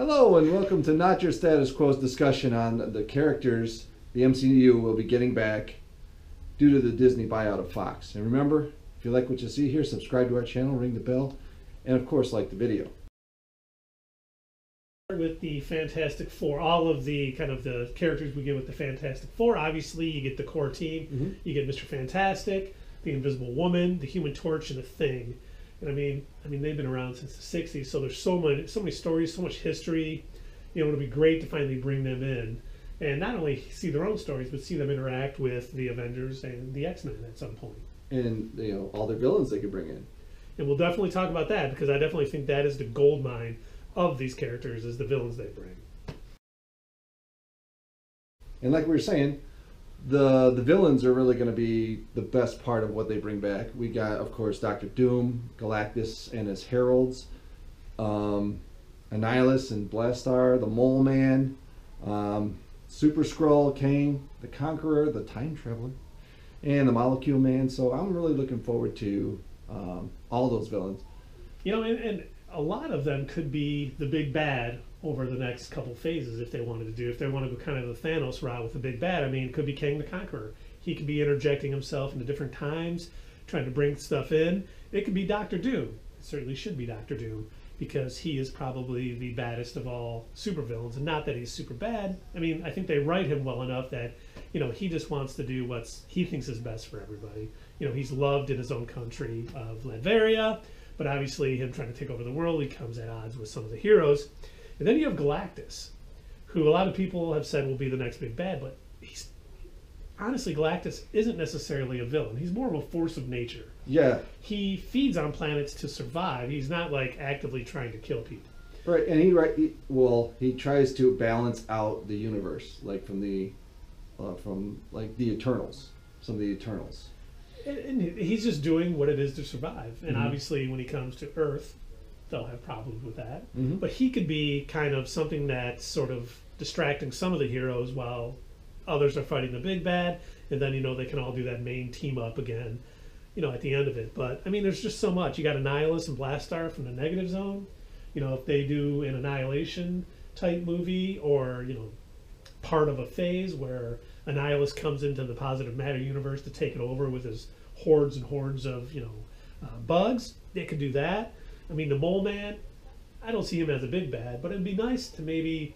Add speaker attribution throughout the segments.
Speaker 1: Hello and welcome to Not Your Status Quo's discussion on the characters the MCU will be getting back due to the Disney buyout of Fox. And remember, if you like what you see here, subscribe to our channel, ring the bell, and of course like the video.
Speaker 2: With the Fantastic Four, all of the kind of the characters we get with the Fantastic Four, obviously you get the core team, you get Mr. Fantastic, the Invisible Woman, the Human Torch, and the Thing. And I mean they've been around since the '60s, so there's so many stories, so much history. You know, it'll be great to finally bring them in and not only see their own stories, but see them interact with the Avengers and the X-Men at some point.
Speaker 1: And all their villains they could bring in.
Speaker 2: And we'll definitely talk about that because I definitely think that is the gold mine of these characters, is the villains they bring.
Speaker 1: And like we were saying, the villains are really going to be the best part of what they bring back. We got, of course, Doctor Doom, Galactus and his heralds, Annihilus and Blastar, the Mole Man, Super Skrull, Kane, the Conqueror, the Time Traveler, and the Molecule Man. So I'm really looking forward to all those villains.
Speaker 2: You know, and a lot of them could be the big bad over the next couple phases if they wanted to do. If they want to go kind of the Thanos route with the big bad, I mean, it could be Kang the Conqueror. He could be interjecting himself into different times, trying to bring stuff in. It could be Doctor Doom. It certainly should be Doctor Doom, because he is probably the baddest of all supervillains. And not that he's super bad. I mean, I think they write him well enough that, you know, he just wants to do what he thinks is best for everybody. You know, he's loved in his own country of Latveria, but obviously him trying to take over the world, he comes at odds with some of the heroes. And then you have Galactus, who a lot of people have said will be the next big bad, but honestly, Galactus isn't necessarily a villain. He's more of a force of nature.
Speaker 1: Yeah.
Speaker 2: He feeds on planets to survive. He's not like actively trying to kill people.
Speaker 1: Right, and he tries to balance out the universe, like from the Eternals, some of the Eternals.
Speaker 2: And he's just doing what it is to survive. And obviously, when he comes to Earth, they'll have problems with that. But he could be kind of something that's sort of distracting some of the heroes while others are fighting the big bad. And then, you know, they can all do that main team up again, you know, at the end of it. But, I mean, there's just so much. You got Annihilus and Blastar from the Negative Zone. You know, if they do an Annihilation type movie, or, you know, part of a phase where Annihilus comes into the Positive Matter universe to take it over with his hordes and hordes of, you know, bugs, they could do that. I mean, the Mole Man, I don't see him as a big bad, but it'd be nice to maybe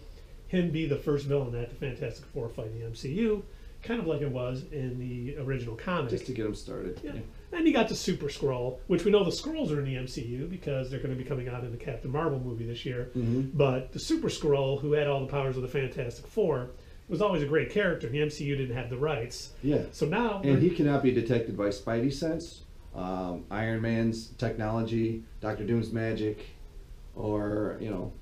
Speaker 2: him be the first villain that the Fantastic Four fight in the MCU, kind of like it was in the original comic.
Speaker 1: Just to get him started.
Speaker 2: Yeah. And you got the Super Skrull, which we know the Skrulls are in the MCU because they're going to be coming out in the Captain Marvel movie this year. But the Super Skrull, who had all the powers of the Fantastic Four, was always a great character. The MCU didn't have the rights.
Speaker 1: Yeah.
Speaker 2: So now...
Speaker 1: And he cannot be detected by Spidey sense, Iron Man's technology, Doctor Doom's magic, or, you know,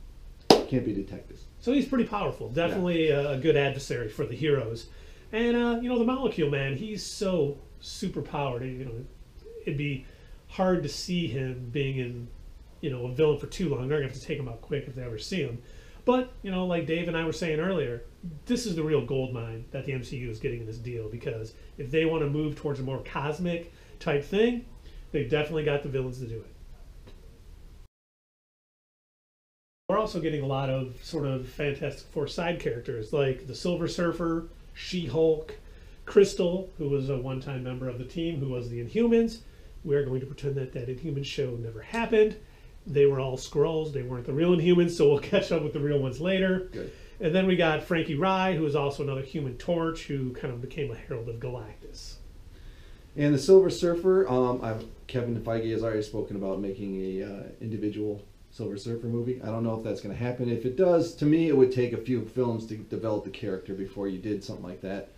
Speaker 1: can't be detected.
Speaker 2: So he's pretty powerful. Definitely a good adversary for the heroes. And, you know, the Molecule Man, he's so super powered. You know, it'd be hard to see him being in, you know, a villain for too long. They're going to have to take him out quick if they ever see him. But, you know, like Dave and I were saying earlier, this is the real gold mine that the MCU is getting in this deal, because if they want to move towards a more cosmic type thing, they've definitely got the villains to do it. We're also getting a lot of sort of Fantastic Four side characters, like the Silver Surfer, She-Hulk, Crystal, who was a one-time member of the team, who was the Inhumans. We're going to pretend that that Inhumans show never happened. They were all Skrulls. They weren't the real Inhumans, so we'll catch up with the real ones later.
Speaker 1: Good.
Speaker 2: And then we got Frankie Rye, who is also another Human Torch, who kind of became a herald of Galactus.
Speaker 1: And the Silver Surfer, Kevin Feige has already spoken about making a individual Silver Surfer movie. I don't know if that's going to happen. If it does, to me, it would take a few films to develop the character before you did something like that.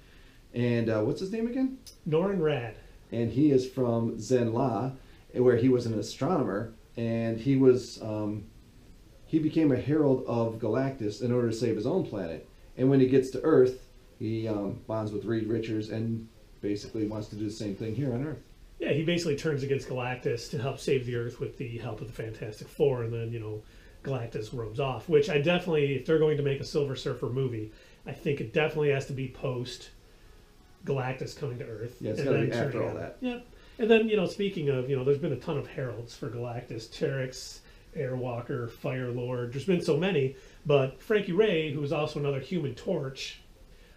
Speaker 1: And what's his name again?
Speaker 2: Norrin Radd.
Speaker 1: And he is from Zenn-La, where he was an astronomer, and he was he became a herald of Galactus in order to save his own planet. And when he gets to Earth, he bonds with Reed Richards and basically wants to do the same thing here on Earth.
Speaker 2: Yeah, he basically turns against Galactus to help save the Earth with the help of the Fantastic Four, and then, you know, Galactus roams off, which I definitely, if they're going to make a Silver Surfer movie, I think it definitely has to be post Galactus coming to Earth.
Speaker 1: Yeah, it's got to be after all that.
Speaker 2: Yep. And then, you know, speaking of, you know, there's been a ton of heralds for Galactus. Terex Airwalker, Fire Lord. There's been so many, but Frankie Ray, who was also another Human Torch,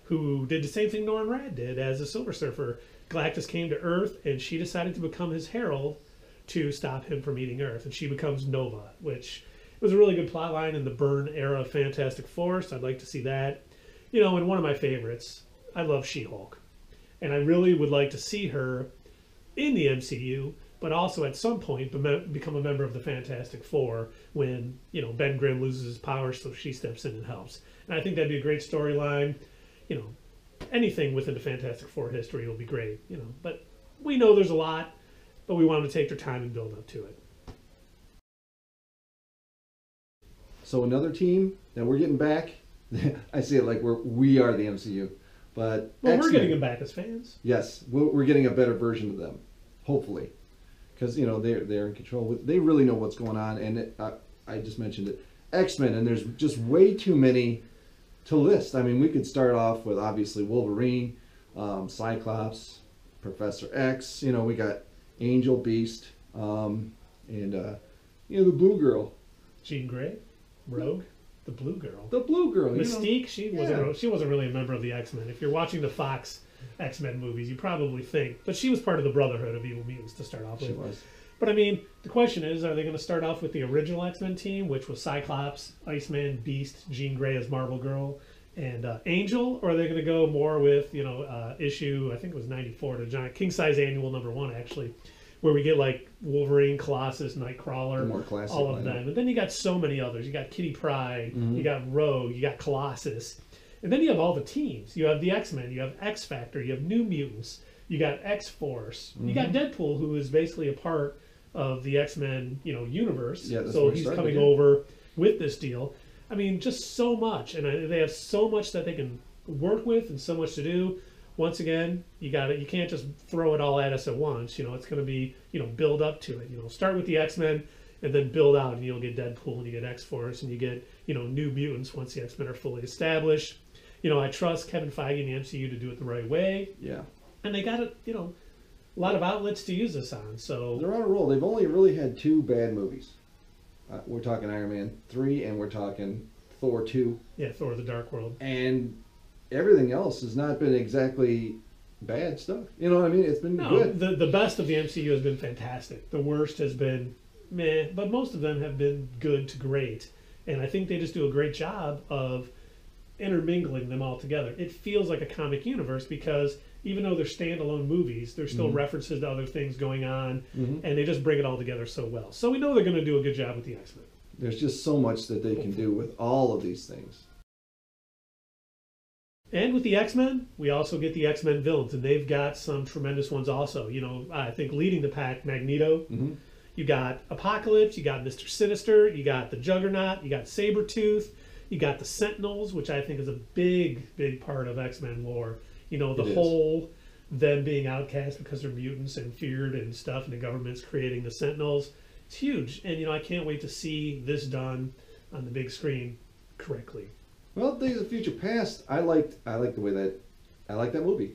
Speaker 2: who did the same thing Norrin Radd did as a Silver Surfer. Galactus came to Earth, and she decided to become his herald to stop him from eating Earth, and she becomes Nova, which was a really good plot line in the Byrne era Fantastic Four. So I'd like to see that. You know, and one of my favorites, I love She-Hulk, and I really would like to see her in the MCU, but also at some point become a member of the Fantastic Four when, you know, Ben Grimm loses his power, so she steps in and helps. And I think that'd be a great storyline. You know, anything within the Fantastic Four history will be great, you know. But we know there's a lot, but we want them to take their time and build up to it.
Speaker 1: So another team that we're getting back, I see it like we are the MCU, but
Speaker 2: Well,
Speaker 1: X-Men,
Speaker 2: we're getting them back as fans.
Speaker 1: yes, we're getting a better version of them, hopefully, because you know they're in control. They really know what's going on, and I just mentioned it, X-Men, and there's just way too many to list. I mean, we could start off with obviously Wolverine, Cyclops, Professor X. You know, we got Angel, Beast, and you know, the Blue Girl.
Speaker 2: Jean Grey, Rogue, the Blue Girl.
Speaker 1: The Blue Girl.
Speaker 2: Mystique,
Speaker 1: you know.
Speaker 2: she wasn't really a member of the X-Men. If you're watching the Fox X-Men movies, you probably think, but she was part of the Brotherhood of Evil Mutants to start off with.
Speaker 1: She was.
Speaker 2: But I mean, the question is, are they going to start off with the original X-Men team, which was Cyclops, Iceman, Beast, Jean Grey as Marvel Girl, and Angel, or are they going to go more with, you know, issue, I think it was 94, the giant king size annual #1 actually, where we get like Wolverine, Colossus, Nightcrawler,
Speaker 1: More classic
Speaker 2: all of
Speaker 1: lineup.
Speaker 2: them. And then you got so many others. You got Kitty Pryde,
Speaker 1: Mm-hmm.
Speaker 2: you got Rogue, you got Colossus. And then you have all the teams. You have the X-Men, you have X-Factor, you have New Mutants, you got X-Force, you got Deadpool, who is basically a part of the X-Men, you know, universe.
Speaker 1: Yeah, that's
Speaker 2: so
Speaker 1: where it
Speaker 2: he's
Speaker 1: started,
Speaker 2: coming
Speaker 1: yeah.
Speaker 2: over with this deal. I mean, just so much, and they have so much that they can work with, and so much to do. Once again, you can't just throw it all at us at once. You know, it's going to be, you know, build up to it. You know, start with the X-Men, and then build out, and you'll get Deadpool, and you get X-Force, and you get, you know, New Mutants once the X-Men are fully established. You know, I trust Kevin Feige and the MCU to do it the right way,
Speaker 1: Yeah.
Speaker 2: and they got you know, a lot of outlets to use this on. So
Speaker 1: They're on a roll. They've only really had 2 bad movies. We're talking Iron Man 3 and we're talking Thor 2.
Speaker 2: yeah, Thor: The Dark World.
Speaker 1: And everything else has not been exactly bad stuff. You know what I mean? It's been
Speaker 2: No,
Speaker 1: good.
Speaker 2: the best of the MCU has been fantastic. The worst has been meh, but most of them have been good to great. And I think they just do a great job of intermingling them all together. It feels like a comic universe because even though they're standalone movies, there's still references to other things going on, and they just bring it all together so well. So we know they're going to do a good job with the X-Men.
Speaker 1: There's just so much that they can do with all of these things.
Speaker 2: And with the X-Men, we also get the X-Men villains, and they've got some tremendous ones also. You know, I think leading the pack, Magneto. You got Apocalypse, you got Mr. Sinister, you got the Juggernaut, you got Sabretooth, you got the Sentinels, which I think is a big, big part of X-Men lore. You know, the
Speaker 1: It is.
Speaker 2: whole them being outcast because they're mutants and feared and stuff, and the government's creating the Sentinels. It's huge, and you know, I can't wait to see this done on the big screen correctly.
Speaker 1: Well, Days of Future Past, I like the way that I like that movie.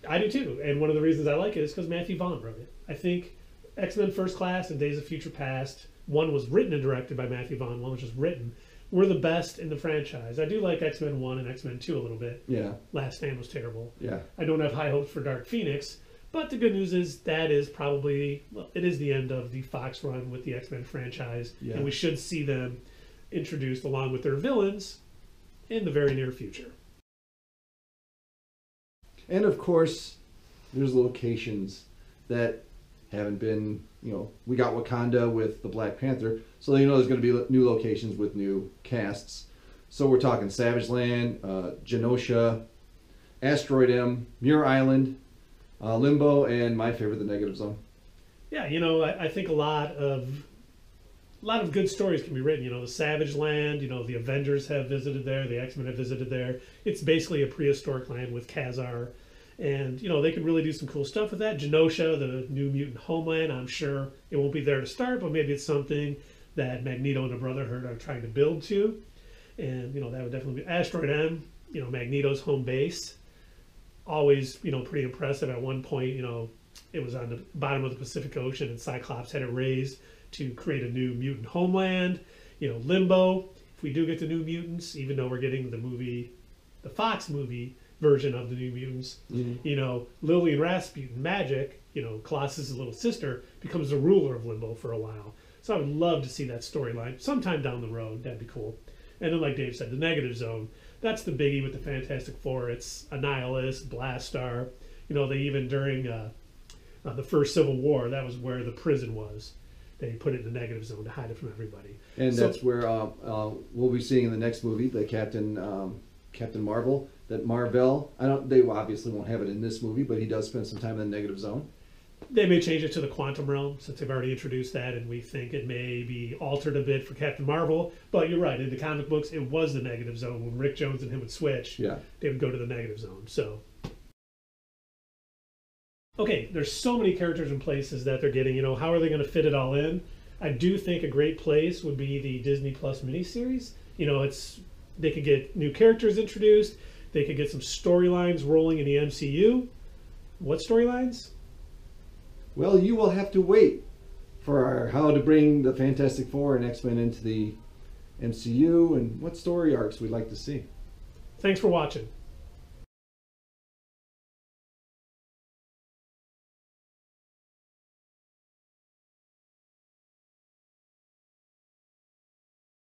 Speaker 2: I do too, and one of the reasons I like it is because Matthew Vaughn wrote it. I think X-Men First Class and Days of Future Past, one was written and directed by Matthew Vaughn, one was just written, were the best in the franchise. I do like X-Men 1 and X-Men 2 a little bit.
Speaker 1: Yeah,
Speaker 2: Last Stand was terrible.
Speaker 1: yeah.
Speaker 2: I don't have high hopes for Dark Phoenix, but the good news is that is probably, well, it is the end of the Fox run with the X-Men franchise,
Speaker 1: Yeah.
Speaker 2: and we should see them introduced along with their villains in the very near future.
Speaker 1: And of course, there's locations that haven't been, you know, we got Wakanda with the Black Panther, so you know there's going to be new locations with new casts. So we're talking Savage Land, Genosha, Asteroid M, Muir Island, Limbo, and my favorite, the Negative Zone.
Speaker 2: Yeah, you know, I think a lot of good stories can be written. You know, the Savage Land, you know, the Avengers have visited there, the X-Men have visited there. It's basically a prehistoric land with Khazar. And, you know, they could really do some cool stuff with that. Genosha, the New Mutant homeland, I'm sure it won't be there to start, but maybe it's something that Magneto and the Brotherhood are trying to build to. And, you know, that would definitely be Asteroid M, you know, Magneto's home base. Always, you know, pretty impressive. At one point, you know, it was on the bottom of the Pacific Ocean and Cyclops had it raised to create a new mutant homeland. You know, Limbo. If we do get the New Mutants, even though we're getting the Fox movie version of the New Mutants, you know, Lily and Rasputin, Magic, you know, Colossus' little sister, becomes the ruler of Limbo for a while. So I would love to see that storyline sometime down the road. That'd be cool. And then, like Dave said, the Negative Zone. That's the biggie with the Fantastic Four. It's Annihilus, Blastar. You know, they even during the first Civil War, that was where the prison was. They put it in the Negative Zone to hide it from everybody.
Speaker 1: And so, that's where we'll be seeing in the next movie, the Captain Marvel. That Marvel, they obviously won't have it in this movie, but he does spend some time in the Negative Zone.
Speaker 2: They may change it to the Quantum Realm since they've already introduced that, and we think it may be altered a bit for Captain Marvel. But you're right, in the comic books, it was the Negative Zone. When Rick Jones and him would switch, they would go to the Negative Zone. So, okay, there's so many characters and places that they're getting. You know, how are they going to fit it all in? I do think a great place would be the Disney Plus miniseries. You know, they could get new characters introduced. They could get some storylines rolling in the MCU. What storylines?
Speaker 1: Well, you will have to wait for how to bring the Fantastic Four and X-Men into the MCU and what story arcs we'd like to see.
Speaker 2: Thanks for watching.